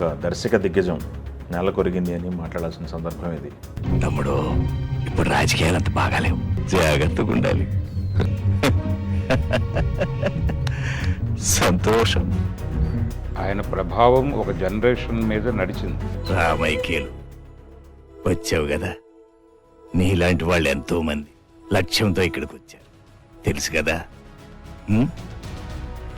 ఒక దర్శక దిగ్గజం నేల కొరిగింది అని మాట్లాడాల్సిన సందర్భం ఇది. తమ్ముడు, ఇప్పుడు రాజకీయాలు అంత బాగాలేవు, జాగ్రత్తగా ఉండాలి. సంతోషం. ఆయన ప్రభావం ఒక జనరేషన్ మీద నడిచింది. రామైకేలు వచ్చావు కదా, నీలాంటి వాళ్ళు ఎంతో మంది లక్ష్యంతో ఇక్కడికి వచ్చారు, తెలుసు కదా.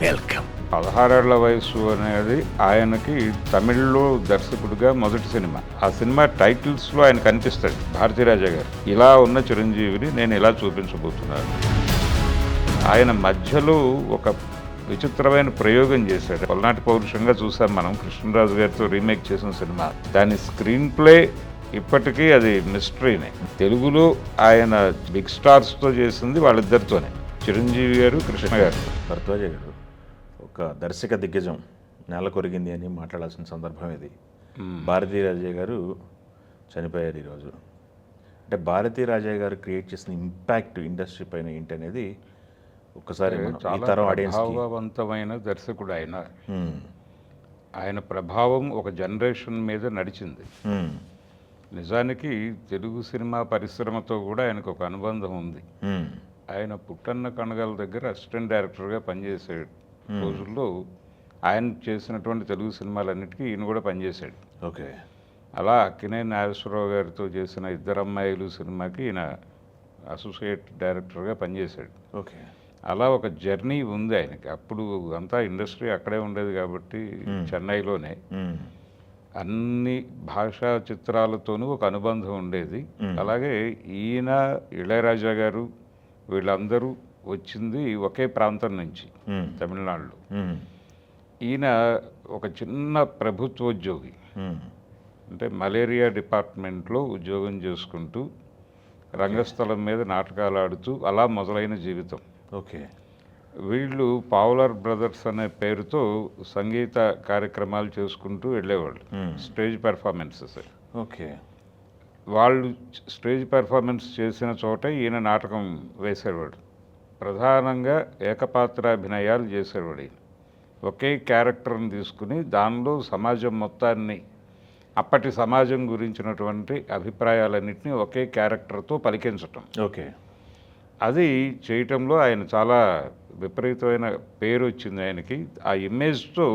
వెల్కమ్. 16 ఏళ్ల వయసు అనేది ఆయనకి తమిళ్లో దర్శకుడిగా మొదటి సినిమా. ఆ సినిమా టైటిల్స్లో ఆయన కనిపిస్తాడు, భారతీరాజా గారు. ఇలా ఉన్న చిరంజీవిని నేను ఇలా చూపించబోతున్నాను. ఆయన మధ్యలో ఒక విచిత్రమైన ప్రయోగం చేశాడు. పల్నాటి పౌరుషంగా చూసాం మనం, కృష్ణరాజు గారితో రీమేక్ చేసిన సినిమా. దాని స్క్రీన్ ప్లే ఇప్పటికీ అది మిస్టరీనే. తెలుగులో ఆయన బిగ్ స్టార్స్తో చేసింది వాళ్ళిద్దరితోనే, చిరంజీవి గారు, కృష్ణ గారు. భరద్వాజ గారు ఒక దర్శక దిగ్గజం నేల కొరిగింది అని మాట్లాడాల్సిన సందర్భం ఇది. భారతీరాజా గారు చనిపోయారు ఈరోజు. అంటే భారతీరాజా గారు క్రియేట్ చేసిన ఇంపాక్ట్ ఇండస్ట్రీ పైన ఏంటి అనేది ఒక్కసారి ఈ తరం ఆడియన్స్. ప్రభావవంతమైన దర్శకుడు ఆయన. ఆయన ప్రభావం ఒక జనరేషన్ మీద నడిచింది. నిజానికి తెలుగు సినిమా పరిశ్రమతో కూడా ఆయనకు ఒక అనుబంధం ఉంది. ఆయన పుట్టన్న కణగాల దగ్గర అసిస్టెంట్ డైరెక్టర్గా పనిచేసే రోజుల్లో ఆయన చేసినటువంటి తెలుగు సినిమాలన్నిటికీ ఈయన కూడా పనిచేశాడు. ఓకే. అలా అక్కినేని నాగేశ్వరరావు గారితో చేసిన ఇద్దరమ్మాయిలు సినిమాకి ఈయన అసోసియేట్ డైరెక్టర్గా పనిచేశాడు. ఓకే. అలా ఒక జర్నీ ఉంది ఆయనకి. అప్పుడు అంతా ఇండస్ట్రీ అక్కడే ఉండేది కాబట్టి చెన్నైలోనే అన్ని భాషా చిత్రాలతోనూ ఒక అనుబంధం ఉండేది. అలాగే ఈయన, ఇళయరాజా గారు వీళ్ళందరూ వచ్చింది ఒకే ప్రాంతం నుంచి, తమిళనాడులో. ఈయన ఒక చిన్న ప్రభుత్వోద్యోగి, అంటే మలేరియా డిపార్ట్మెంట్లో ఉద్యోగం చేసుకుంటూ రంగస్థలం మీద నాటకాలు ఆడుతూ అలా మొదలైన జీవితం. ఓకే. వీళ్ళు పావులర్ బ్రదర్స్ అనే పేరుతో సంగీత కార్యక్రమాలు చేసుకుంటూ వెళ్ళేవాళ్ళు, స్టేజ్ పెర్ఫార్మెన్సెస్. ఓకే. వాళ్ళు స్టేజ్ పెర్ఫార్మెన్స్ చేసిన చోట ఈయన నాటకం వేసేవాడు. ప్రధానంగా ఏకపాత్రాభినయాలు చేసేవాడు ఈయన. ఒకే క్యారెక్టర్ని తీసుకుని దానిలో సమాజం మొత్తాన్ని, అప్పటి సమాజం గురించినటువంటి అభిప్రాయాలన్నింటినీ ఒకే క్యారెక్టర్తో పలికించటం. ఓకే. అది చేయటంలో ఆయన చాలా విపరీతమైన పేరు వచ్చింది ఆయనకి. ఆ ఇమేజ్తో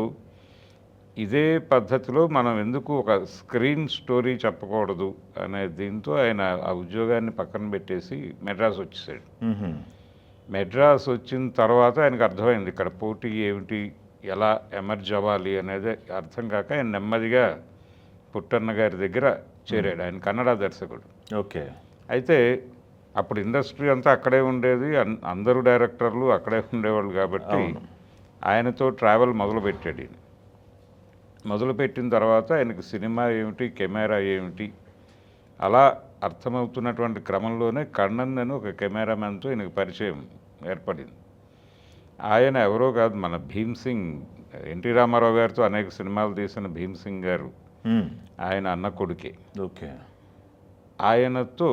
ఇదే పద్ధతిలో మనం ఎందుకు ఒక స్క్రీన్ స్టోరీ చెప్పకూడదు అనే దీంతో ఆయన ఆ ఉద్యోగాన్ని పక్కన పెట్టేసి మెడ్రాస్ వచ్చేసాడు. మెడ్రాస్ వచ్చిన తర్వాత ఆయనకు అర్థమైంది ఇక్కడ పోటీ ఏమిటి, ఎలా ఎమర్జ్ అవ్వాలి అనేది అర్థం కాక ఆయన నెమ్మదిగా పుట్టన్న గారి దగ్గర చేరాడు. ఆయన కన్నడ దర్శకుడు. ఓకే. అయితే అప్పుడు ఇండస్ట్రీ అంతా అక్కడే ఉండేది, అందరూ డైరెక్టర్లు అక్కడే ఉండేవాళ్ళు కాబట్టి ఆయనతో ట్రావెల్ మొదలుపెట్టాడు ఈయన. మొదలుపెట్టిన తర్వాత ఆయనకు సినిమా ఏమిటి, కెమెరా ఏమిటి అలా అర్థమవుతున్నటువంటి క్రమంలోనే కണ്ണన్ అని ఒక కెమెరామెన్తో ఈయనకు పరిచయం ఏర్పడింది. ఆయన ఎవరో కాదు, మన భీమ్ సింగ్, ఎన్టీ రామారావు గారితో అనేక సినిమాలు తీసిన భీమ్ సింగ్ గారు ఆయన అన్న కొడుకే. ఓకే. ఆయనతో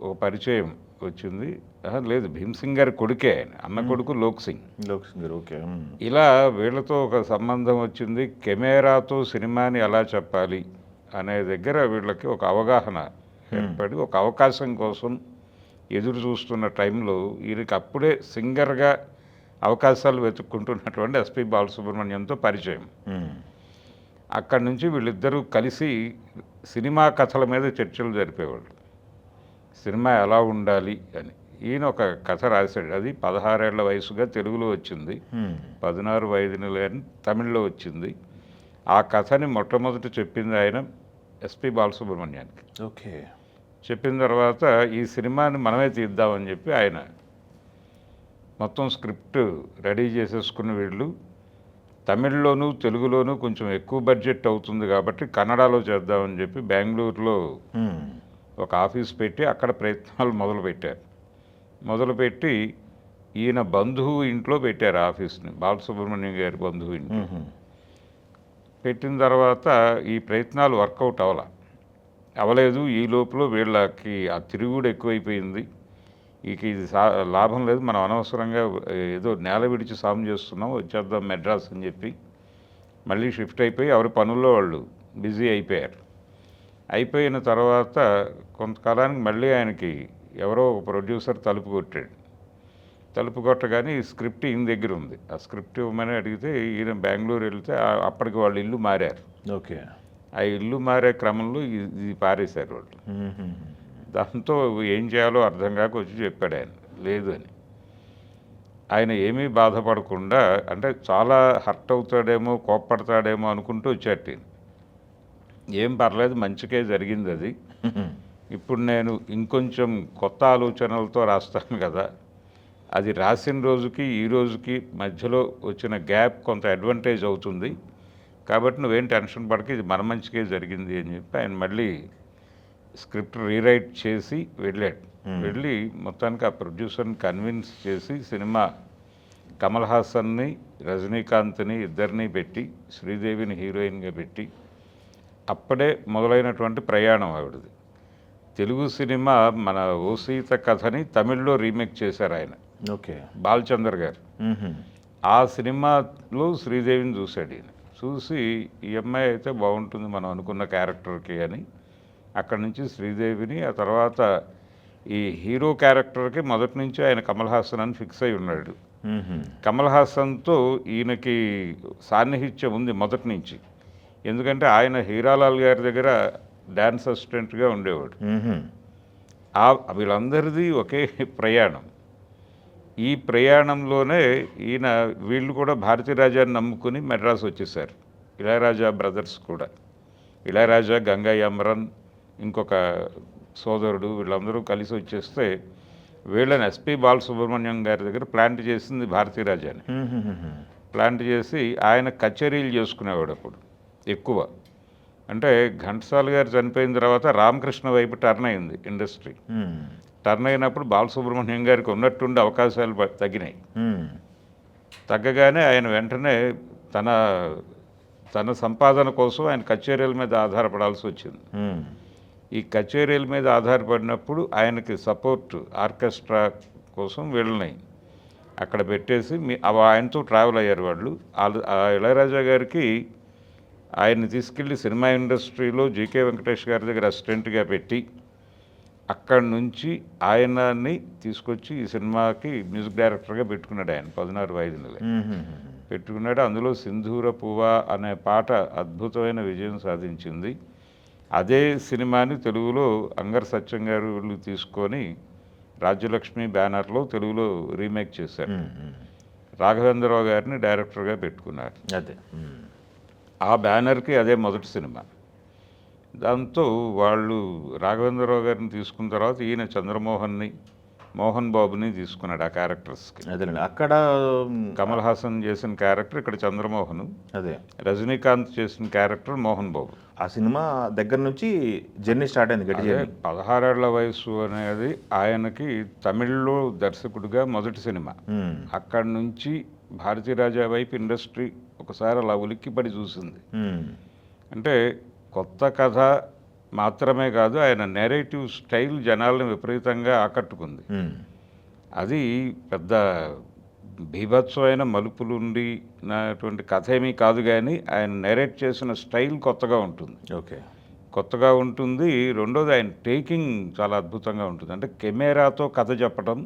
ఒక పరిచయం వచ్చింది. లేదు, భీమ్ సింగ్ గారి కొడుకే ఆయన, అన్న కొడుకు లోక్ సింగ్. ఓకే. ఇలా వీళ్ళతో ఒక సంబంధం వచ్చింది. కెమెరాతో సినిమాని ఎలా చెప్పాలి అనే దగ్గర వీళ్ళకి ఒక అవగాహన ఏర్పడి ఒక అవకాశం కోసం ఎదురు చూస్తున్న టైంలో వీరికి అప్పుడే సింగర్గా అవకాశాలు వెతుక్కుంటున్నటువంటి ఎస్పి బాలసుబ్రహ్మణ్యంతో పరిచయం. అక్కడి నుంచి వీళ్ళిద్దరూ కలిసి సినిమా కథల మీద చర్చలు జరిపేవాళ్ళు, సినిమా ఎలా ఉండాలి అని. ఈయన ఒక కథ రాశాడు, అది 16 ఏళ్ల వయసుగా తెలుగులో వచ్చింది, 16 వయదులు అని తమిళ్లో వచ్చింది. ఆ కథని మొట్టమొదటి చెప్పింది ఆయన ఎస్పి బాలసుబ్రహ్మణ్యానికి. ఓకే. చెప్పిన తర్వాత ఈ సినిమాని మనమే తీద్దామని చెప్పి ఆయన మొత్తం స్క్రిప్ట్ రెడీ చేసేసుకున్న వీళ్ళు తమిళ్లోనూ తెలుగులోనూ కొంచెం ఎక్కువ బడ్జెట్ అవుతుంది కాబట్టి కన్నడలో చేద్దామని చెప్పి బెంగళూరులో ఒక ఆఫీస్ పెట్టి అక్కడ ప్రయత్నాలు మొదలుపెట్టి ఈయన బంధువు ఇంట్లో పెట్టారు ఆఫీస్ని, బాలసుబ్రహ్మణ్యం గారి బంధువు ఇంట్లో పెట్టిన తర్వాత ఈ ప్రయత్నాలు వర్కౌట్ అవ్వలేదు. ఈ లోపల వీళ్ళకి ఆ తిరుగుడు ఎక్కువైపోయింది. ఇక ఇది లాభం లేదు, మనం అనవసరంగా ఏదో నేల విడిచి సాము చేస్తున్నాం, వచ్చేద్దాం మెడ్రాస్ అని చెప్పి మళ్ళీ షిఫ్ట్ అయిపోయి ఎవరి పనుల్లో వాళ్ళు బిజీ అయిపోయారు. అయిపోయిన తర్వాత కొంతకాలానికి మళ్ళీ ఆయనకి ఎవరో ఒక ప్రొడ్యూసర్ తలుపు కొట్టాడు. తలుపు కొట్టగానే ఈ స్క్రిప్ట్ ఈయన దగ్గర ఉంది. ఆ స్క్రిప్ట్ ఇవ్వమని అడిగితే ఈయన బెంగళూరు వెళ్తే అప్పటికి వాళ్ళు ఇల్లు మారారు. ఓకే. ఆ ఇల్లు మారే క్రమంలో ఇది పారేశారు వాళ్ళు. దాంతో ఏం చేయాలో అర్థం కాక వచ్చి చెప్పాడు ఆయన లేదు అని. ఆయన ఏమీ బాధపడకుండా, అంటే చాలా హర్ట్ అవుతాడేమో కోప్పడతాడేమో అనుకుంటూ వచ్చాడు. ఏం పర్లేదు, మంచికే జరిగింది అది. ఇప్పుడు నేను ఇంకొంచెం కొత్త ఆలోచనలతో రాస్తాను కదా, అది రాసిన రోజుకి ఈ రోజుకి మధ్యలో వచ్చిన గ్యాప్ కొంత అడ్వాంటేజ్ అవుతుంది, కాబట్టి నువ్వేం టెన్షన్ పడక, ఇది మన మంచికే జరిగింది అని చెప్పి ఆయన మళ్ళీ స్క్రిప్ట్ రీరైట్ చేసి వెళ్ళాడు. వెళ్ళి మొత్తానికి ఆ ప్రొడ్యూసర్ని కన్విన్స్ చేసి సినిమా కమల్ హాసన్ని, రజనీకాంత్ని ఇద్దరిని పెట్టి, శ్రీదేవిని హీరోయిన్గా పెట్టి అప్పుడే మొదలైనటువంటి ప్రయాణం ఆవిడది. తెలుగు సినిమా మన ఓ సీత కథని తమిళ్లో రీమేక్ చేశారు ఆయన. ఓకే. బాలచందర్ గారు. ఆ సినిమాలో శ్రీదేవిని చూశాడు ఈయన. చూసి ఈ అమ్మాయి అయితే బాగుంటుంది మనం అనుకున్న క్యారెక్టర్కి అని అక్కడి నుంచి శ్రీదేవిని, ఆ తర్వాత ఈ హీరో క్యారెక్టర్కి మొదటి నుంచి ఆయన కమల్ హాసన్ అని ఫిక్స్ అయి ఉన్నాడు. కమల్ హాసన్తో ఈయనకి సాన్నిహిత్యం ఉంది మొదటి నుంచి. ఎందుకంటే ఆయన హీరాలాల్ గారి దగ్గర డ్యాన్స్ అసిస్టెంట్గా ఉండేవాడు. వీళ్ళందరిది ఒకే ప్రయాణం. ఈ ప్రయాణంలోనే ఈయన వీళ్ళు కూడా భారతీరాజాని నమ్ముకుని మెడ్రాస్ వచ్చేసారు. ఇళయరాజా బ్రదర్స్ కూడా, ఇళయరాజా, గంగయ్య అమరన్, ఇంకొక సోదరుడు, వీళ్ళందరూ కలిసి వచ్చేస్తే వీళ్ళని ఎస్పి బాలసుబ్రహ్మణ్యం గారి దగ్గర ప్లాంట్ చేసింది భారతీరాజాని. ప్లాంట్ చేసి ఆయన కచేరీలు చేసుకునేవాడు అప్పుడు ఎక్కువ. అంటే ఘంటసాల గారు చనిపోయిన తర్వాత రామకృష్ణ వైపు టర్న్ అయింది ఇండస్ట్రీ. టర్న్ అయినప్పుడు బాలసుబ్రహ్మణ్యం గారికి ఉన్నట్టుండి అవకాశాలు తగ్గినాయి. తగ్గగానే ఆయన వెంటనే తన సంపాదన కోసం ఆయన కచేరీల మీద ఆధారపడాల్సి వచ్చింది. ఈ కచేరీల మీద ఆధారపడినప్పుడు ఆయనకి సపోర్ట్ ఆర్కెస్ట్రా కోసం వీళ్ళని అక్కడ పెట్టేసి ఆయనతో ట్రావెల్ అయ్యారు వాళ్ళు. ఆ ఇళయరాజా గారికి ఆయన్ని తీసుకెళ్ళి సినిమా ఇండస్ట్రీలో జీకే వెంకటేష్ గారి దగ్గర అసిస్టెంట్గా పెట్టి అక్కడి నుంచి ఆయనని తీసుకొచ్చి ఈ సినిమాకి మ్యూజిక్ డైరెక్టర్గా పెట్టుకున్నాడు. ఆయన 16 వాయిదీలు పెట్టుకున్నాడు. అందులో సింధూర పువ్వా అనే పాట అద్భుతమైన విజయం సాధించింది. అదే సినిమాని తెలుగులో అంగర్ సత్యం గారు వీళ్ళు తీసుకొని రాజ్యలక్ష్మి బ్యానర్లో తెలుగులో రీమేక్ చేశారు. రాఘవేంద్రరావు గారిని డైరెక్టర్గా పెట్టుకున్నారు. అదే ఆ బ్యానర్కి అదే మొదటి సినిమా. దాంతో వాళ్ళు రాఘవేంద్రరావు గారిని తీసుకున్న తర్వాత ఈయన చంద్రమోహన్ని, మోహన్ బాబుని తీసుకున్నాడు ఆ క్యారెక్టర్స్కి. అదేనండి. అక్కడ కమల్ హాసన్ చేసిన క్యారెక్టర్ ఇక్కడ చంద్రమోహన్, అదే రజనీకాంత్ చేసిన క్యారెక్టర్ మోహన్ బాబు. ఆ సినిమా దగ్గర నుంచి జర్నీ స్టార్ట్ అయింది. గట్టి జర్నీ. 16 ఏళ్ల వయసు అనేది ఆయనకి తమిళ్లో దర్శకుడిగా మొదటి సినిమా. అక్కడి నుంచి భారతీరాజా వైపు ఇండస్ట్రీ ఒకసారి అలా ఉలిక్కిపడి చూసింది. అంటే కొత్త కథ మాత్రమే కాదు, ఆయన నెరేటివ్ స్టైల్ జనాలను విపరీతంగా ఆకట్టుకుంది. అది పెద్ద బీభత్సమైన మలుపులుండినటువంటి కథ ఏమీ కాదు, కానీ ఆయన నెరేట్ చేసిన స్టైల్ కొత్తగా ఉంటుంది. ఓకే, కొత్తగా ఉంటుంది. రెండోది ఆయన టేకింగ్ చాలా అద్భుతంగా ఉంటుంది. అంటే కెమెరాతో కథ చెప్పడం,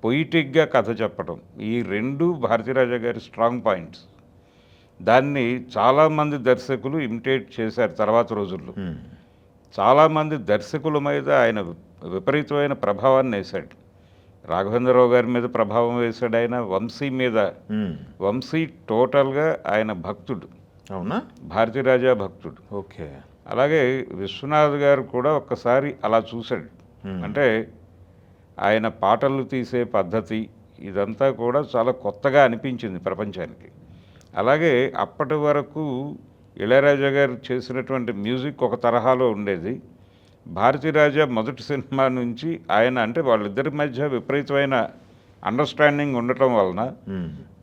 పొయిటిక్గా కథ చెప్పడం, ఈ రెండు భారతీరాజా గారి స్ట్రాంగ్ పాయింట్స్. దాన్ని చాలామంది దర్శకులు ఇమిటేట్ చేశారు తర్వాత రోజుల్లో. చాలామంది దర్శకుల మీద ఆయన విపరీతమైన ప్రభావాన్ని వేశాడు. రాఘవేంద్రరావు గారి మీద ప్రభావం వేశాడు ఆయన, వంశీ మీద. వంశీ టోటల్గా ఆయన భక్తుడు. అవునా? భారతీరాజా భక్తుడు. ఓకే. అలాగే విశ్వనాథ్ గారు కూడా ఒక్కసారి అలా చూశాడు. అంటే ఆయన పాటలు తీసే పద్ధతి ఇదంతా కూడా చాలా కొత్తగా అనిపించింది ప్రపంచానికి. అలాగే అప్పటి వరకు ఇళయరాజా గారు చేసినటువంటి మ్యూజిక్ ఒక తరహాలో ఉండేది. భారతీరాజా మొదటి సినిమా నుంచి ఆయన, అంటే వాళ్ళిద్దరి మధ్య విపరీతమైన అండర్స్టాండింగ్ ఉండటం వలన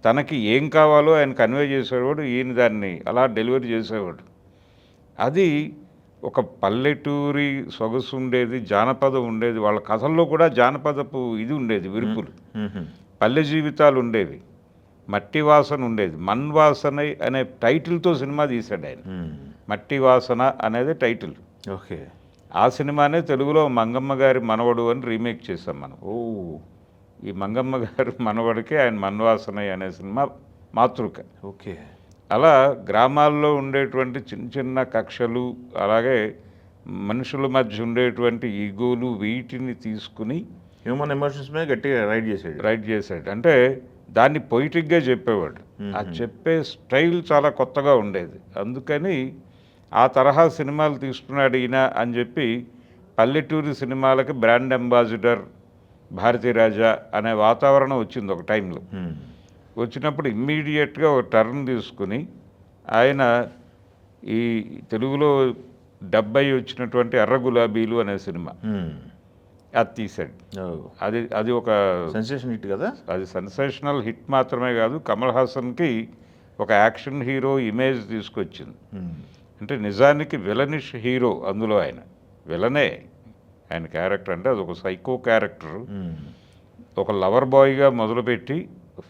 తనకి ఏం కావాలో ఆయన కన్వే చేసేవాడు, ఈయన దాన్ని అలా డెలివరీ చేసేవాడు. అది ఒక పల్లెటూరి సొగసు ఉండేది, జానపదం ఉండేది. వాళ్ళ కథల్లో కూడా జానపదపు ఇది ఉండేది, విరుపులు, పల్లె జీవితాలు ఉండేవి, మట్టి వాసన ఉండేది. మన్ వాసన అనే టైటిల్తో సినిమా తీశాడు ఆయన. మట్టి వాసన అనేది టైటిల్. ఓకే. ఆ సినిమానే తెలుగులో మంగమ్మ గారి మనవడు అని రీమేక్ చేసాం మనం. ఓ. ఈ మంగమ్మ గారి మనవడికి ఆయన మన్వాసనయ్య అనే సినిమా మాతృక. ఓకే. అలా గ్రామాల్లో ఉండేటువంటి చిన్న చిన్న కక్షలు, అలాగే మనుషుల మధ్య ఉండేటువంటి ఈగోలు, వీటిని తీసుకుని హ్యూమన్ ఎమోషన్స్ మీద గట్టిగా రైడ్ చేశాడు. అంటే దాన్ని పొయిటిక్గా చెప్పేవాడు. ఆ చెప్పే స్టైల్ చాలా కొత్తగా ఉండేది. అందుకని ఆ తరహా సినిమాలు తీసుకున్నాడు ఈయన అని చెప్పి పల్లెటూరి సినిమాలకి బ్రాండ్ అంబాసిడర్ భారతీరాజా అనే వాతావరణం వచ్చింది ఒక టైంలో. వచ్చినప్పుడు ఇమ్మీడియట్గా ఒక టర్న్ తీసుకుని ఆయన ఈ తెలుగులో 70 వచ్చినటువంటి ఎర్ర గులాబీలు అనే సినిమా అది తీశాడు. అది ఒక సెన్సేషన్ హిట్ కదా. అది సెన్సేషనల్ హిట్ మాత్రమే కాదు, కమల్ హాసన్కి ఒక యాక్షన్ హీరో ఇమేజ్ తీసుకొచ్చింది. అంటే నిజానికి విలనిష్ హీరో అందులో ఆయన విలనే. ఆయన క్యారెక్టర్ అంటే అది ఒక సైకో క్యారెక్టర్. ఒక లవర్ బాయ్గా మొదలుపెట్టి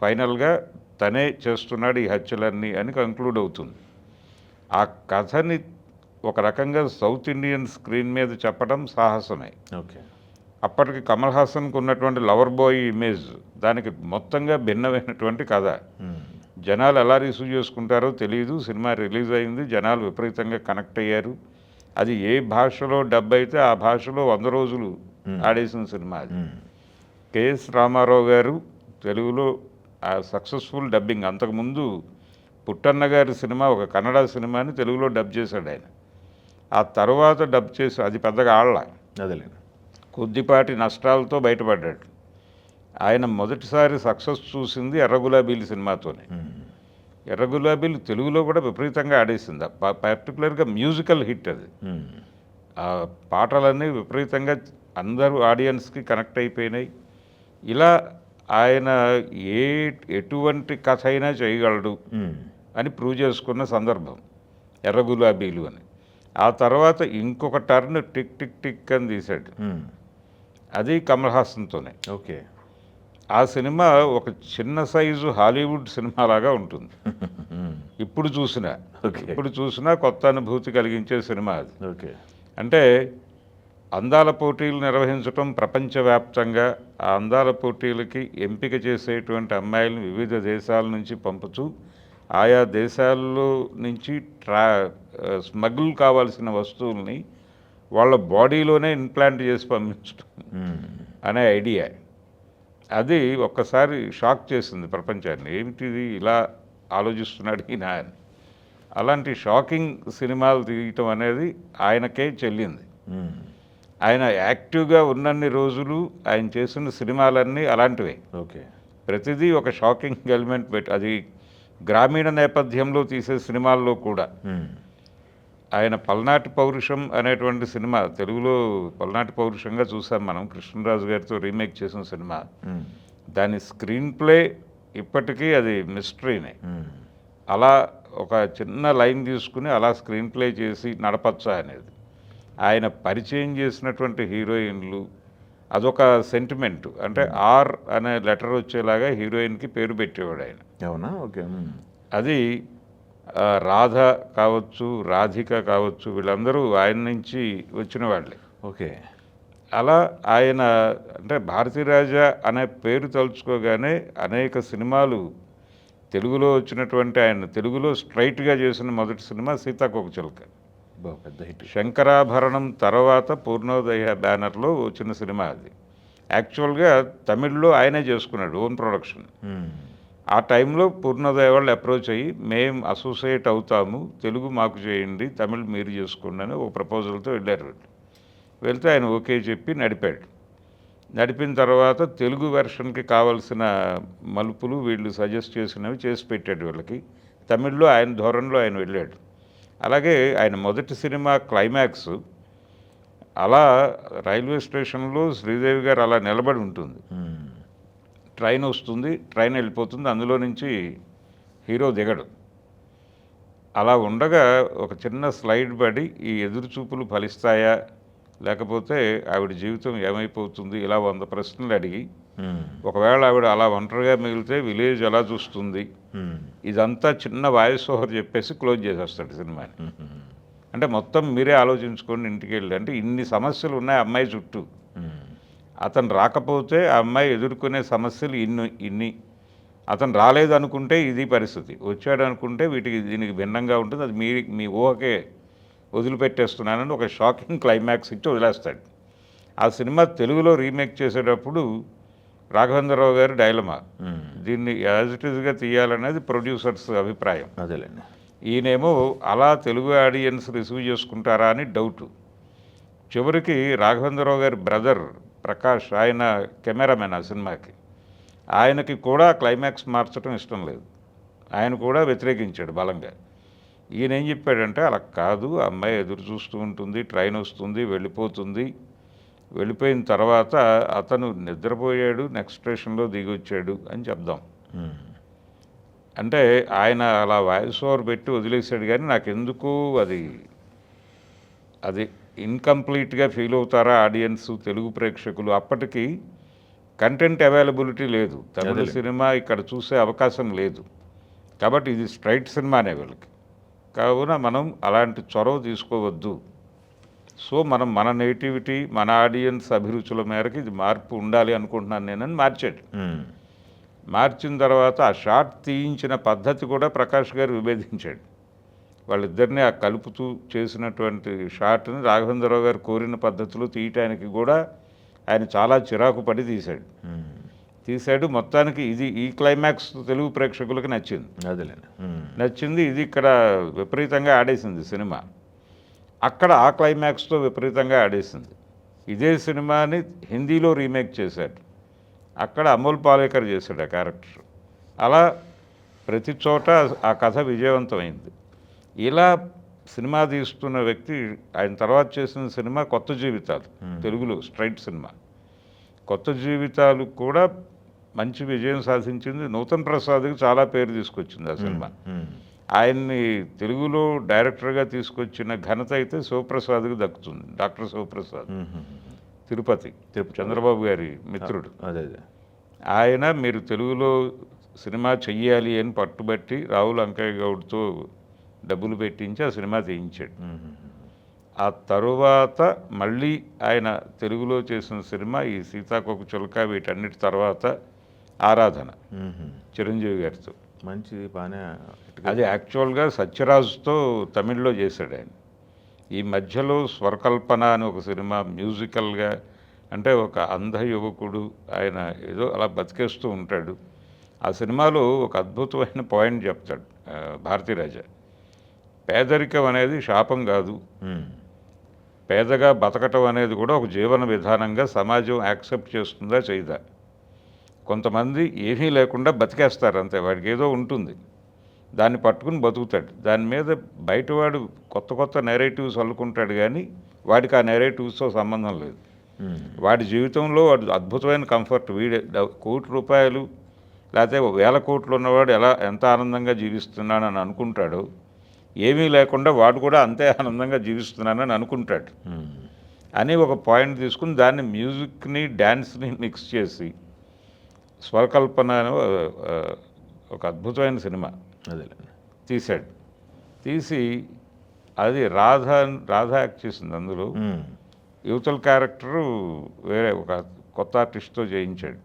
ఫైనల్గా తనే చేస్తున్నాడు ఈ హత్యలన్నీ అని కంక్లూడ్ అవుతుంది. ఆ కథని ఒక రకంగా సౌత్ ఇండియన్ స్క్రీన్ మీద చెప్పడం సాహసమే. ఓకే. అప్పటికి కమల్ హాసన్కి ఉన్నటువంటి లవర్ బాయ్ ఇమేజ్ దానికి మొత్తంగా భిన్నమైనటువంటి కథ. జనాలు ఎలా రిసీవ్ చేసుకుంటారో తెలియదు. సినిమా రిలీజ్ అయింది, జనాలు విపరీతంగా కనెక్ట్ అయ్యారు. అది ఏ భాషలో డబ్ అయితే ఆ భాషలో 100 రోజులు ఆడేసిన సినిమా అది. కెఎస్ రామారావు గారు తెలుగులో ఆ సక్సెస్ఫుల్ డబ్బింగ్. అంతకుముందు పుట్టన్న గారి సినిమా ఒక కన్నడ సినిమాని తెలుగులో డబ్ చేశాడు ఆయన. ఆ తర్వాత డబ్ చేసి అది పెద్దగా ఆడలా, అదేలేదు, కొద్దిపాటి నష్టాలతో బయటపడ్డాడు. ఆయన మొదటిసారి సక్సెస్ చూసింది ఎర్ర గులాబీలు సినిమాతోనే. ఎర్ర గులాబీలు తెలుగులో కూడా విపరీతంగా ఆడేసింది. పర్టికులర్గా మ్యూజికల్ హిట్ అది. ఆ పాటలన్నీ విపరీతంగా అందరూ ఆడియన్స్కి కనెక్ట్ అయిపోయినాయి. ఇలా ఆయన ఎటువంటి కథ అయినా చేయగలడు అని ప్రూవ్ చేసుకున్న సందర్భం ఎర్ర గులాబీలు అని. ఆ తర్వాత ఇంకొక టర్న్ టిక్ టిక్ టిక్ అని తీశాడు. అది కమల్ హాసన్తోనే. ఓకే. ఆ సినిమా ఒక చిన్న సైజు హాలీవుడ్ సినిమా లాగా ఉంటుంది. ఇప్పుడు చూసినా కొత్త అనుభూతి కలిగించే సినిమా అది. ఓకే. అంటే అందాల పోటీలు నిర్వహించడం ప్రపంచవ్యాప్తంగా, ఆ అందాల పోటీలకి ఎంపిక చేసేటువంటి అమ్మాయిలను వివిధ దేశాల నుంచి పంపుతూ ఆయా దేశాల్లో నుంచి స్మగుల్ కావాల్సిన వస్తువుల్ని వాళ్ళ బాడీలోనే ఇంప్లాంట్ చేసి పంపించడం అనే ఐడియా. అది ఒక్కసారి షాక్ చేసింది ప్రపంచాన్ని. ఏమిటిది ఇలా ఆలోచిస్తున్నాడు ఈయన అని. అలాంటి షాకింగ్ సినిమాలు తీయటం అనేది ఆయనకే చెల్లింది. ఆయన యాక్టివ్గా ఉన్నన్ని రోజులు ఆయన చేసిన సినిమాలన్నీ అలాంటివే. ఓకే. ప్రతిదీ ఒక షాకింగ్ ఎలిమెంట్ పెట్టి, అది గ్రామీణ నేపథ్యంలో తీసే సినిమాల్లో కూడా. ఆయన పల్నాటి పౌరుషం అనేటువంటి సినిమా తెలుగులో పల్నాటి పౌరుషంగా చూసాం మనం, కృష్ణరాజు గారితో రీమేక్ చేసిన సినిమా. దాని స్క్రీన్ ప్లే ఇప్పటికీ అది మిస్టరీనే. అలా ఒక చిన్న లైన్ తీసుకుని అలా స్క్రీన్ ప్లే చేసి నడపచ్చా అనేది. ఆయన పరిచయం చేసినటువంటి హీరోయిన్లు అదొక సెంటిమెంట్. అంటే ఆర్ అనే లెటర్ వచ్చేలాగా హీరోయిన్కి పేరు పెట్టేవాడు ఆయన. అవునా? ఓకే. అది రాధ కావచ్చు, రాధిక కావచ్చు, వీళ్ళందరూ ఆయన నుంచి వచ్చిన వాళ్ళే. ఓకే. అలా ఆయన అంటే భారతీరాజా అనే పేరు తలుచుకోగానే అనేక సినిమాలు తెలుగులో వచ్చినటువంటి, ఆయన తెలుగులో స్ట్రైట్గా చేసిన మొదటి సినిమా సీతాకోకచిలుక, పెద్ద హిట్. శంకరాభరణం తర్వాత పూర్ణోదయ బ్యానర్లో వచ్చిన సినిమా అది. యాక్చువల్గా తమిళ్లో ఆయనే చేసుకున్నాడు, ఓన్ ప్రొడక్షన్. ఆ టైంలో పూర్ణోదయ వాళ్ళు అప్రోచ్ అయ్యి మేము అసోసియేట్ అవుతాము, తెలుగు మాకు చేయండి, తమిళ్ మీరు చేసుకోండి అని ఒక ప్రపోజల్తో వెళ్ళారు. వెళ్తే ఆయన ఓకే చెప్పి నడిపాడు. నడిపిన తర్వాత తెలుగు వెర్షన్కి కావాల్సిన మలుపులు వీళ్ళు సజెస్ట్ చేసినవి చేసి పెట్టాడు వీళ్ళకి. తమిళ్లో ఆయన ధోరణిలో ఆయన వెళ్ళాడు. అలాగే ఆయన మొదటి సినిమా క్లైమాక్స్ అలా రైల్వే స్టేషన్లో శ్రీదేవి గారు అలా నిలబడి ఉంటుంది. ట్రైన్ వస్తుంది, ట్రైన్ వెళ్ళిపోతుంది, అందులో నుంచి హీరో దిగడు. అలా ఉండగా ఒక చిన్న స్లైడ్ పడి ఈ ఎదురు చూపులు ఫలిస్తాయా లేకపోతే ఆవిడ జీవితం ఏమైపోతుంది, ఇలా 100 ప్రశ్నలు అడిగి, ఒకవేళ ఆవిడ అలా ఒంటరిగా మిగిలితే విలేజ్ ఎలా చూస్తుంది, ఇదంతా చిన్న వాయిస్ ఓవర్ చెప్పేసి క్లోజ్ చేసేస్తాడు సినిమాని. అంటే మొత్తం మీరే ఆలోచించుకోండి ఇంటికి వెళ్ళి. అంటే ఇన్ని సమస్యలు ఉన్నాయి అమ్మాయి చుట్టూ. అతను రాకపోతే ఆ అమ్మాయి ఎదుర్కొనే సమస్యలు ఇన్ని. అతను రాలేదనుకుంటే ఇది పరిస్థితి, వచ్చాడు అనుకుంటే దీనికి భిన్నంగా ఉంటుంది. అది మీ ఊహకే వదిలిపెట్టేస్తున్నానని ఒక షాకింగ్ క్లైమాక్స్ ఇచ్చి వదిలేస్తాడు. ఆ సినిమా తెలుగులో రీమేక్ చేసేటప్పుడు రాఘవేంద్రరావు గారి డైలమా, దీన్ని యాజ్ ఇట్ ఈజ్గా తీయాలనేది ప్రొడ్యూసర్స్ అభిప్రాయం. అదేలేండి. ఈయనేమో అలా తెలుగు ఆడియన్స్ రిసీవ్ చేసుకుంటారా అని డౌటు. చివరికి రాఘవేంద్రరావు గారి బ్రదర్ ప్రకాష్, ఆయన కెమెరామెన్ ఆ సినిమాకి, ఆయనకి కూడా క్లైమాక్స్ మార్చడం ఇష్టం లేదు. ఆయన కూడా వ్యతిరేకించాడు బలంగా. ఈయన ఏం చెప్పాడంటే, అలా కాదు, అమ్మాయి ఎదురు చూస్తూ ఉంటుంది, ట్రైన్ వస్తుంది, వెళ్ళిపోతుంది, వెళ్ళిపోయిన తర్వాత అతను నిద్రపోయాడు, నెక్స్ట్ స్టేషన్లో దిగి వచ్చాడు అని చెప్దాం. అంటే ఆయన అలా వాయిస్ ఓవర్ పెట్టి వదిలేశాడు. కానీ నాకెందుకు అది ఇన్కంప్లీట్గా ఫీల్ అవుతారా ఆడియన్స్, తెలుగు ప్రేక్షకులు. అప్పటికి కంటెంట్ అవైలబిలిటీ లేదు, తమిళ సినిమా ఇక్కడ చూసే అవకాశం లేదు. కాబట్టి ఇది స్ట్రైట్ సినిమానే వీళ్ళకి. కావున మనం అలాంటి చొరవ తీసుకోవద్దు. సో మనం మన నేటివిటీ, మన ఆడియన్స్ అభిరుచుల మేరకు ఇది మార్పు ఉండాలి అనుకుంటున్నాను నేనని మార్చాడు. మార్చిన తర్వాత ఆ షాట్ తీయించిన పద్ధతి కూడా ప్రకాష్ గారు విభేదించాడు. వాళ్ళిద్దరినీ ఆ కలుపుతూ చేసినటువంటి షాట్ని రాఘవేంద్రరావు గారు కోరిన పద్ధతిలో తీయటానికి కూడా ఆయన చాలా చిరాకు పడి తీశాడు. మొత్తానికి ఈ క్లైమాక్స్ తెలుగు ప్రేక్షకులకు నచ్చింది. అదేలేండి. నచ్చింది. ఇది ఇక్కడ విపరీతంగా ఆడేసింది సినిమా. అక్కడ ఆ క్లైమాక్స్తో విపరీతంగా ఆడేసింది. ఇదే సినిమాని హిందీలో రీమేక్ చేశాడు. అక్కడ అమోల్ పాలేకర్ చేశాడు ఆ క్యారెక్టర్. అలా ప్రతి చోట ఆ కథ విజయవంతమైంది. ఇలా సినిమా తీస్తున్న వ్యక్తి, ఆయన తర్వాత చేసిన సినిమా కొత్త జీవితాలు, తెలుగులో స్ట్రైట్ సినిమా. కొత్త జీవితాలు కూడా మంచి విజయం సాధించింది. నూతన్ ప్రసాద్కి చాలా పేరు తీసుకొచ్చింది ఆ సినిమా. ఆయన్ని తెలుగులో డైరెక్టర్గా తీసుకొచ్చిన ఘనత అయితే శివప్రసాద్కి దక్కుతుంది. డాక్టర్ శివప్రసాద్, తిరుపతి చంద్రబాబు గారి మిత్రుడు. అదే ఆయన మీరు తెలుగులో సినిమా చెయ్యాలి అని పట్టుబట్టి రాహుల్ అంకయ్య గౌడ్తో డబ్బులు పెట్టించి ఆ సినిమా తీయించాడు. ఆ తరువాత మళ్ళీ ఆయన తెలుగులో చేసిన సినిమా ఈ సీతాకోక చిలుక, వీటన్నిటి తర్వాత ఆరాధన చిరంజీవి గారితో. మంచిది, బాగానే. అది యాక్చువల్గా సత్యరాజుతో తమిళ్లో చేశాడు ఆయన. ఈ మధ్యలో స్వరకల్పన అని ఒక సినిమా మ్యూజికల్గా, అంటే ఒక అంధ యువకుడు, ఆయన ఏదో అలా బతికేస్తూ ఉంటాడు. ఆ సినిమాలో ఒక అద్భుతమైన పాయింట్ చెప్తాడు భారతీరాజా. పేదరికం అనేది శాపం కాదు, పేదగా బతకటం అనేది కూడా ఒక జీవన విధానంగా సమాజం యాక్సెప్ట్ చేస్తుందా చేయదా. కొంతమంది ఏమీ లేకుండా బతికేస్తారు అంతే, వాడికి ఏదో ఉంటుంది, దాన్ని పట్టుకుని బతుకుతాడు. దాని మీద బయటవాడు కొత్త కొత్త నెరేటివ్స్ అల్లుకుంటాడు, కానీ వాడికి ఆ నెరేటివ్స్తో సంబంధం లేదు. వాడి జీవితంలో వాడు అద్భుతమైన కంఫర్ట్. కోటి రూపాయలు లేకపోతే 1000 కోట్లు ఉన్నవాడు ఎంత ఆనందంగా జీవిస్తున్నానని అనుకుంటాడు, ఏమీ లేకుండా వాడు కూడా అంతే ఆనందంగా జీవిస్తున్నానని అనుకుంటాడు అని ఒక పాయింట్ తీసుకుని దాన్ని మ్యూజిక్ని డ్యాన్స్ని మిక్స్ చేసి స్వరకల్పన ఒక అద్భుతమైన సినిమా తీశాడు. తీసి అది రాధ యాక్ట్ చేసింది అందులో. యువతల క్యారెక్టరు వేరే ఒక కొత్త ఆర్టిస్ట్తో చేయించాడు.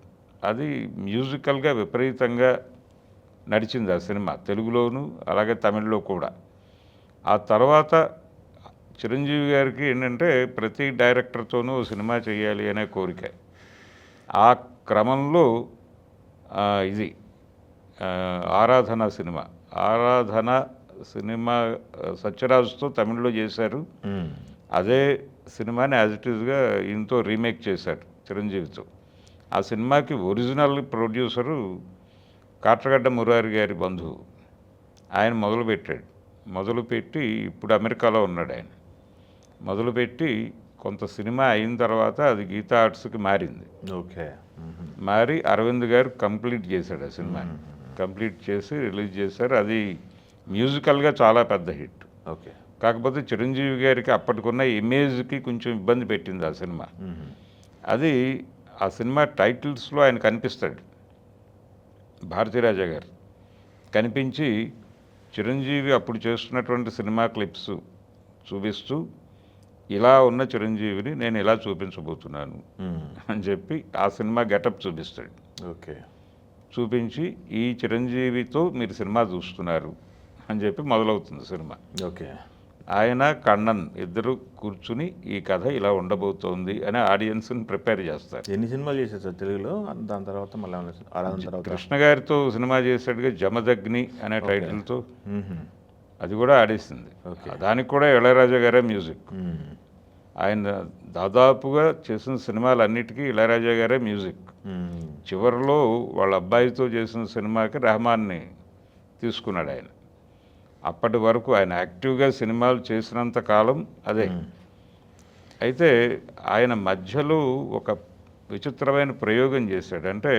అది మ్యూజికల్గా విపరీతంగా నడిచింది ఆ సినిమా, తెలుగులోను అలాగే తమిళ్లో కూడా. ఆ తర్వాత చిరంజీవి గారికి ఏంటంటే ప్రతి డైరెక్టర్తోనూ సినిమా చేయాలి అనే కోరిక. ఆ క్రమంలో ఇది ఆరాధన సినిమా సత్యరాజుతో తమిళ్లో చేశారు. అదే సినిమాని యాజ్ ఇట్ ఈజ్గా ఈయనతో రీమేక్ చేశారు చిరంజీవితో. ఆ సినిమాకి ఒరిజినల్ ప్రొడ్యూసరు కాట్రగడ్డ మురారి గారి బంధువు. ఆయన మొదలుపెట్టి ఇప్పుడు అమెరికాలో ఉన్నాడు ఆయన. మొదలుపెట్టి కొంత సినిమా అయిన తర్వాత అది గీతా ఆర్ట్స్కి మారింది. మారి అరవింద్ గారు కంప్లీట్ చేశాడు ఆ సినిమాని. కంప్లీట్ చేసి రిలీజ్ చేశారు. అది మ్యూజికల్గా చాలా పెద్ద హిట్. కాకపోతే చిరంజీవి గారికి అప్పటికున్న ఇమేజ్కి కొంచెం ఇబ్బంది పెట్టింది ఆ సినిమా. అది ఆ సినిమా టైటిల్స్లో ఆయన కనిపిస్తాడు, భారతీరాజా గారు కనిపించి చిరంజీవి అప్పుడు చేస్తున్నటువంటి సినిమా క్లిప్స్ చూపిస్తూ ఇలా ఉన్న చిరంజీవిని నేను ఇలా చూపించబోతున్నాను అని చెప్పి ఆ సినిమా గెటప్ చూపిస్తాడు. ఓకే. చూపించి ఈ చిరంజీవితో మీరు సినిమా చూస్తున్నారు అని చెప్పి మొదలవుతుంది సినిమా. ఓకే. ఆయన కണ്ണన్ ఇద్దరు కూర్చుని ఈ కథ ఇలా ఉండబోతోంది అని ఆడియన్స్ని ప్రిపేర్ చేస్తారు. ఎన్ని సినిమాలు చేశారు సార్ తెలుగులో? దాని తర్వాత మళ్ళీ ఆరాధన తర్వాత కృష్ణ గారితో సినిమా చేశాడుగా జమదగ్ని అనే టైటిల్తో, అది కూడా ఆడేసింది. దానికి కూడా ఇళయరాజా గారే మ్యూజిక్. ఆయన దాదాపుగా చేసిన సినిమాలన్నిటికీ ఇళయరాజా గారే మ్యూజిక్. చివరిలో వాళ్ళ అబ్బాయితో చేసిన సినిమాకి రెహమాన్ని తీసుకున్నాడు ఆయన. అప్పటి వరకు ఆయన యాక్టివ్గా సినిమాలు చేసినంత కాలం అదే. అయితే ఆయన మధ్యలో ఒక విచిత్రమైన ప్రయోగం చేశాడు. అంటే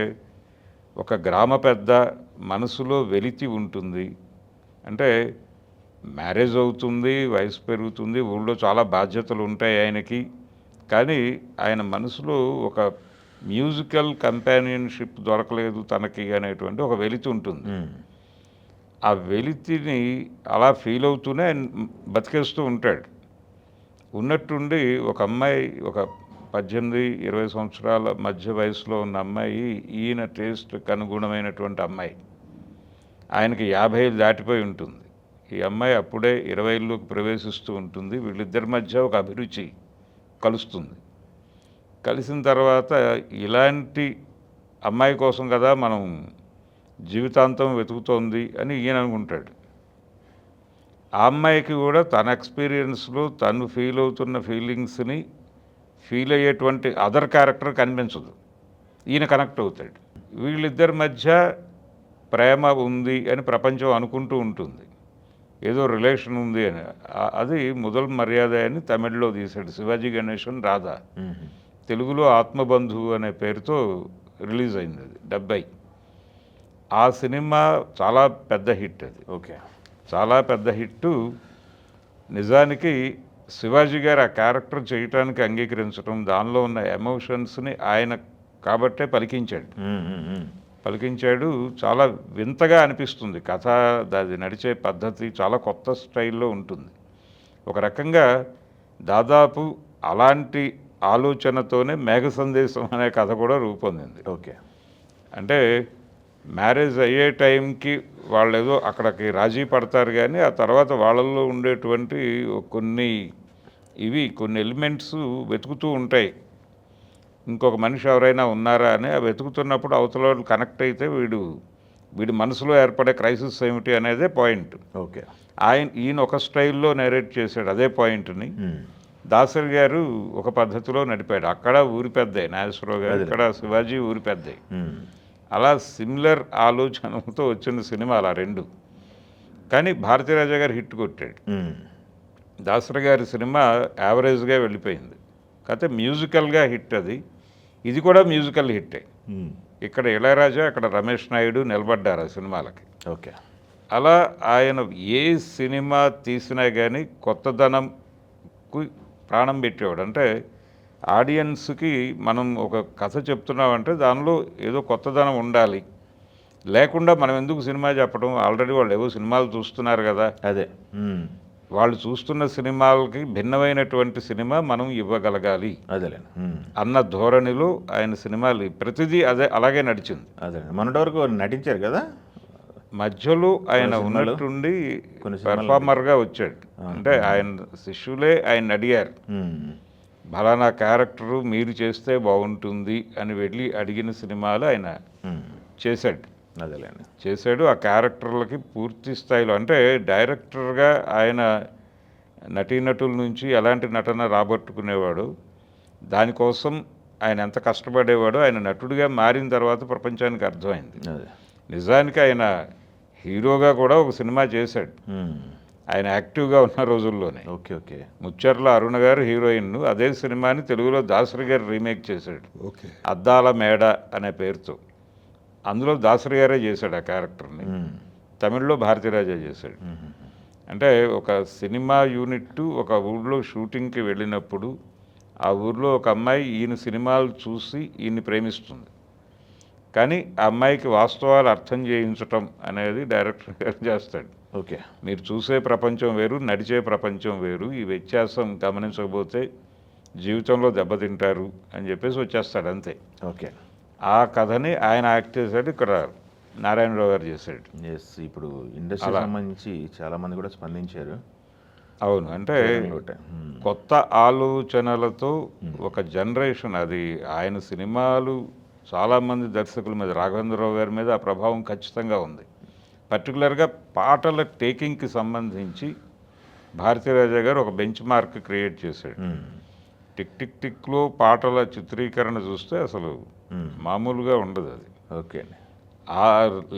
ఒక గ్రామ పెద్ద మనసులో వెలితి ఉంటుంది. అంటే మ్యారేజ్ అవుతుంది, వయసు పెరుగుతుంది, ఊళ్ళో చాలా బాధ్యతలు ఉంటాయి ఆయనకి. కానీ ఆయన మనసులో ఒక మ్యూజికల్ కంపానియన్షిప్ దొరకలేదు తనకి అనేటువంటి ఒక వెలితి ఉంటుంది. ఆ వెలితిని అలా ఫీల్ అవుతూనే ఆయన బతికేస్తూ ఉంటాడు. ఉన్నట్టుండి ఒక అమ్మాయి, ఒక 18-20 సంవత్సరాల మధ్య వయసులో ఉన్న అమ్మాయి, ఈయన టేస్ట్కి అనుగుణమైనటువంటి అమ్మాయి. ఆయనకి 50 దాటిపోయి ఉంటుంది. ఈ అమ్మాయి అప్పుడే 20లోకి ప్రవేశిస్తూ ఉంటుంది. వీళ్ళిద్దరి మధ్య ఒక అభిరుచి కలుస్తుంది. కలిసిన తర్వాత ఇలాంటి అమ్మాయి కోసం కదా మనం జీవితాంతం వెతుకుతోంది అని ఈయన అనుకుంటాడు. ఆ అమ్మాయికి కూడా తన ఎక్స్పీరియన్స్లో తను ఫీల్ అవుతున్న ఫీలింగ్స్ని ఫీల్ అయ్యేటువంటి అదర్ క్యారెక్టర్ కనిపించదు. ఈయన కనెక్ట్ అవుతాడు. వీళ్ళిద్దరి మధ్య ప్రేమ ఉంది అని ప్రపంచం అనుకుంటూ ఉంటుంది, ఏదో రిలేషన్ ఉంది అని. అది మొదల్ మర్యాద అని తమిళ్లో తీశాడు శివాజీ గణేశన్, రాధా. తెలుగులో ఆత్మబంధువు అనే పేరుతో రిలీజ్ అయింది, అది 70. ఆ సినిమా చాలా పెద్ద హిట్. అది ఓకే, చాలా పెద్ద హిట్టు. నిజానికి శివాజీ గారు ఆ క్యారెక్టర్ చేయటానికి అంగీకరించడం, దానిలో ఉన్న ఎమోషన్స్ని ఆయన కాబట్టే పలికించాడు. చాలా వింతగా అనిపిస్తుంది కథ, అది నడిచే పద్ధతి చాలా కొత్త స్టైల్లో ఉంటుంది. ఒక రకంగా దాదాపు అలాంటి ఆలోచనతోనే మేఘ సందేశం అనే కథ కూడా రూపొందింది. ఓకే. అంటే మ్యారేజ్ అయ్యే టైంకి వాళ్ళు ఏదో అక్కడికి రాజీ పడతారు, కానీ ఆ తర్వాత వాళ్ళల్లో ఉండేటువంటి కొన్ని ఎలిమెంట్స్ వెతుకుతూ ఉంటాయి. ఇంకొక మనిషి ఎవరైనా ఉన్నారా అని ఆ వెతుకుతున్నప్పుడు అవతల వాళ్ళు కనెక్ట్ అయితే వీడి మనసులో ఏర్పడే క్రైసిస్ ఏమిటి అనేదే పాయింట్. ఓకే. ఈయన ఒక స్టైల్లో నేరేట్ చేశాడు అదే పాయింట్ని. దాసరి గారు ఒక పద్ధతిలో నడిపాడు. అక్కడ ఊరి పెద్దే నాగేశ్వరరావు గారు, ఇక్కడ శివాజీ ఊరి పెద్దే. అలా సిమిలర్ ఆలోచనలతో వచ్చిన సినిమాలు ఆ రెండు. కానీ భారతీరాజా గారు హిట్ కొట్టాడు. దాసరి గారి సినిమా యావరేజ్గా వెళ్ళిపోయింది. కాకపోతే మ్యూజికల్గా హిట్ అది. ఇది కూడా మ్యూజికల్ హిట్టే. ఇక్కడ ఇళయరాజా, అక్కడ రమేష్ నాయుడు నిలబడ్డారు ఆ సినిమాలకి. ఓకే. అలా ఆయన ఏ సినిమా తీసినా కానీ కొత్తదనంకు ప్రాణం పెట్టేవాడు. అంటే ఆడియన్స్కి మనం ఒక కథ చెప్తున్నామంటే దానిలో ఏదో కొత్తదనం ఉండాలి, లేకుండా మనం ఎందుకు సినిమా చెప్పడం, ఆల్రెడీ వాళ్ళు ఏవో సినిమాలు చూస్తున్నారు కదా, అదే వాళ్ళు చూస్తున్న సినిమాలకి భిన్నమైనటువంటి సినిమా మనం ఇవ్వగలగాలి అన్న ధోరణిలో ఆయన సినిమాలు ప్రతిదీ అలాగే నడిచింది. అదే మొన్నటి వరకు నటించారు కదా, మధ్యలో ఆయన ఉన్నట్టుండి పెర్ఫార్మర్గా వచ్చాడు. అంటే ఆయన శిష్యులే ఆయన అడిగారు, ఫలానా క్యారెక్టరు మీరు చేస్తే బాగుంటుంది అని వెళ్ళి అడిగిన సినిమాలు ఆయన చేశాడు. ఆ క్యారెక్టర్లకి పూర్తి స్థాయిలో, అంటే డైరెక్టర్గా ఆయన నటీనటుల నుంచి ఎలాంటి నటన రాబట్టుకునేవాడు, దానికోసం ఆయన ఎంత కష్టపడేవాడో ఆయన నటుడిగా మారిన తర్వాత ప్రపంచానికి అర్థమైంది. నిజానికి ఆయన హీరోగా కూడా ఒక సినిమా చేశాడు ఆయన యాక్టివ్గా ఉన్న రోజుల్లోనే. ఓకే. ముచ్చర్ల అరుణ గారు హీరోయిన్. అదే సినిమాని తెలుగులో దాసరి గారు రీమేక్ చేశాడు, అద్దాల మేడ అనే పేరుతో. అందులో దాసరి గారే చేశాడు ఆ క్యారెక్టర్ని. తమిళ్లో భారతీరాజా చేశాడు. అంటే ఒక సినిమా యూనిట్ ఒక ఊళ్ళో షూటింగ్కి వెళ్ళినప్పుడు ఆ ఊర్లో ఒక అమ్మాయి ఈయన సినిమాలు చూసి ఈయన్ని ప్రేమిస్తుంది, కానీ ఆ అమ్మాయికి వాస్తవాలు అర్థం చేయించటం అనేది డైరెక్టర్ గారు చేస్తాడు. ఓకే. మీరు చూసే ప్రపంచం వేరు, నడిచే ప్రపంచం వేరు. ఈ వ్యత్యాసం గమనించకపోతే జీవితంలో దెబ్బతింటారు అని చెప్పేసి వచ్చేస్తాడు అంతే. ఓకే. ఆ కథని ఆయన యాక్ట్ చేశాడు, ఇక్కడ నారాయణరావు గారు చేశాడు. ఎస్, ఇప్పుడు ఇండస్ట్రీ సంబంధించి చాలామంది కూడా స్పందించారు. అవును, అంటే కొత్త ఆలోచనలతో ఒక జనరేషన్, అది ఆయన సినిమాలు చాలామంది దర్శకుల మీద, రాఘవేంద్రరావు గారి మీద ఆ ప్రభావం ఖచ్చితంగా ఉంది. పర్టికులర్గా పాటల టేకింగ్కి సంబంధించి భారతీరాజా గారు ఒక బెంచ్ మార్క్ క్రియేట్ చేశాడు. టిక్ టిక్ టిక్లో పాటల చిత్రీకరణ చూస్తే అసలు మామూలుగా ఉండదు అది. ఓకే. ఆ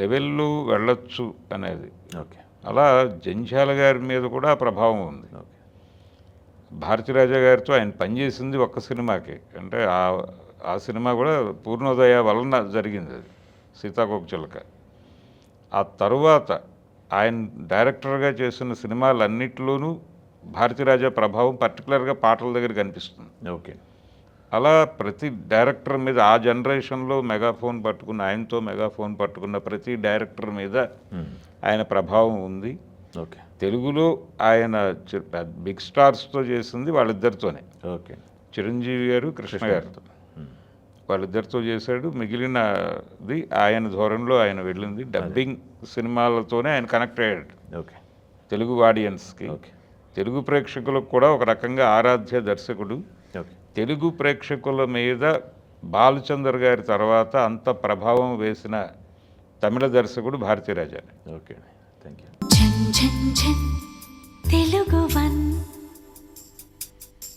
లెవెల్లో వెళ్ళొచ్చు అనేది. ఓకే. అలా జంధ్యాల గారి మీద కూడా ప్రభావం ఉంది. ఓకే. భారతీరాజా గారితో ఆయన పనిచేసింది ఒక్క సినిమాకే, అంటే ఆ సినిమా కూడా పూర్ణోదయ వలన జరిగింది, అది సీతాకోకచిలక. ఆ తరువాత ఆయన డైరెక్టర్గా చేసిన సినిమాలన్నిటిలోనూ భారతీరాజా ప్రభావం పర్టికులర్గా పాటల దగ్గర కనిపిస్తుంది. ఓకే. అలా ప్రతి డైరెక్టర్ మీద ఆ జనరేషన్లో మెగాఫోన్ పట్టుకున్న, ఆయనతో మెగాఫోన్ పట్టుకున్న ప్రతి డైరెక్టర్ మీద ఆయన ప్రభావం ఉంది. ఓకే. తెలుగులో ఆయన బిగ్ స్టార్స్తో చేసింది వాళ్ళిద్దరితోనే. ఓకే. చిరంజీవి గారు, కృష్ణ గారితో, వాళ్ళిద్దరితో చేశాడు. మిగిలినది ఆయన ధోరణిలో ఆయన వెళ్ళింది. డబ్బింగ్ సినిమాలతోనే ఆయన కనెక్ట్ అయ్యాడు ఓకే. తెలుగు ఆడియన్స్కి. ఓకే. తెలుగు ప్రేక్షకులకు కూడా ఒక రకంగా ఆరాధ్య దర్శకుడు. ఓకే. తెలుగు ప్రేక్షకుల మీద బాలచందర్ గారి తర్వాత అంత ప్రభావం వేసిన తమిళ దర్శకుడు భారతీరాజా. ఓకే. Thank you. ఝన్ ఝన్ ఝన్ తెలుగు వన్